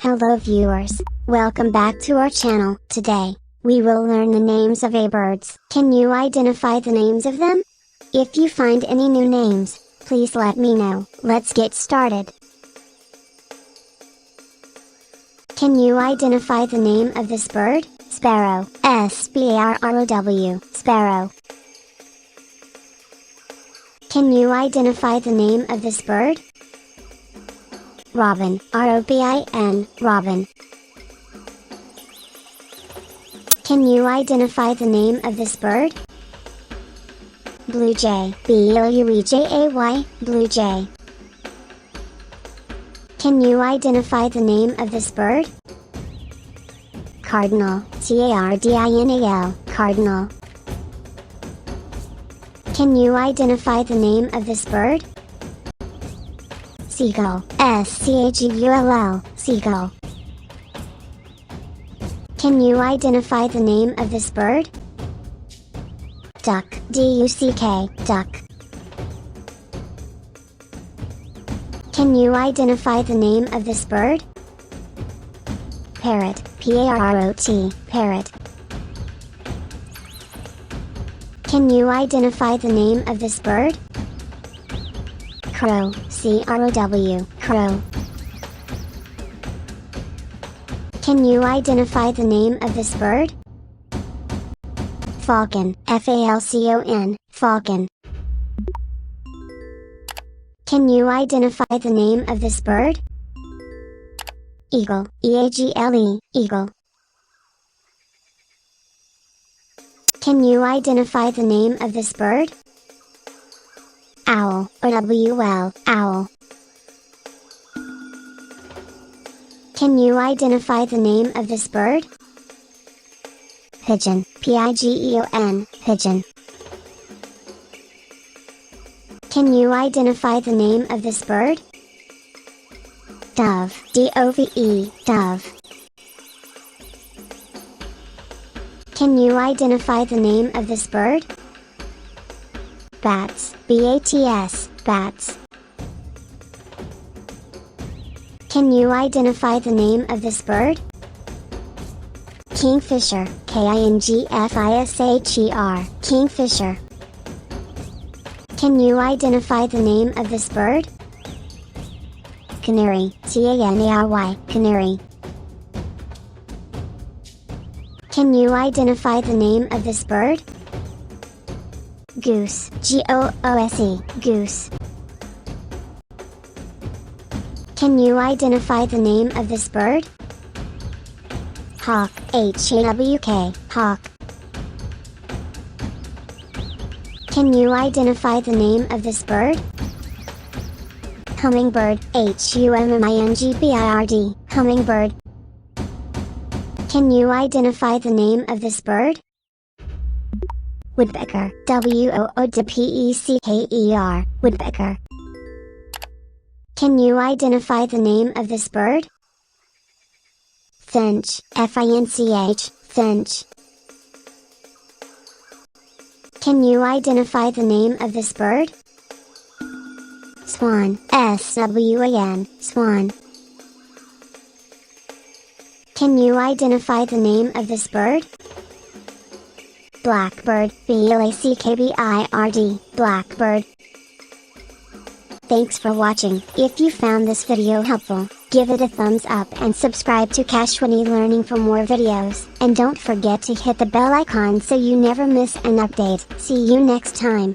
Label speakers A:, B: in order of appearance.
A: Hello viewers, welcome back to our channel. Today, we will learn the names of a birds. Can you identify the names of them? If you find any new names, please let me know. Let's get started. Can you identify the name of this bird? Sparrow. S-P-A-R-R-O-W. Sparrow. Can you identify the name of this bird? Robin. R-O-B-I-N. Robin. Can you identify the name of this bird? Blue jay. B-L-U-E-J-A-Y. Blue jay. Can you identify the name of this bird? Cardinal. C-A-R-D-I-N-A-L. Cardinal. Can you identify the name of this bird? Seagull. S-C-A-G-U-L-L. Seagull. Can you identify the name of this bird? Duck. D-U-C-K. Duck. Can you identify the name of this bird? Parrot. P-A-R-R-O-T. Parrot. Can you identify the name of this bird? Crow. C-R-O-W. Crow. Can you identify the name of this bird? Falcon. F-A-L-C-O-N. Falcon. Can you identify the name of this bird? Eagle. E-A-G-L-E. Eagle. Can you identify the name of this bird? Owl. Or W-L. Owl. Can you identify the name of this bird? Pigeon. P-I-G-E-O-N. Pigeon. Can you identify the name of this bird? Dove. D-O-V-E. Dove. Can you identify the name of this bird? Bats. B-A-T-S. Bats. Can you identify the name of this bird? Kingfisher. K-I-N-G-F-I-S-H-E-R. Kingfisher. Can you identify the name of this bird? Canary. C-A-N-A-R-Y. Canary. Can you identify the name of this bird? Goose. G-O-O-S-E. Goose. Can you identify the name of this bird? Hawk. H-A-W-K. Hawk. Can you identify the name of this bird? Hummingbird. H-U-M-M-I-N-G-B-I-R-D. Hummingbird. Can you identify the name of this bird? Woodpecker. W-O-O-D-P-E-C-K-E-R. Woodpecker. Can you identify the name of this bird? Finch. F-I-N-C-H. Finch. Can you identify the name of this bird? Swan. S-W-A-N. Swan. Can you identify the name of this bird? Blackbird. B-L-A-C-K-B-I-R-D. Blackbird. Thanks for watching. If you found this video helpful, give it a thumbs up and subscribe to Kashwani Learning for more videos. And don't forget to hit the bell icon so you never miss an update. See you next time.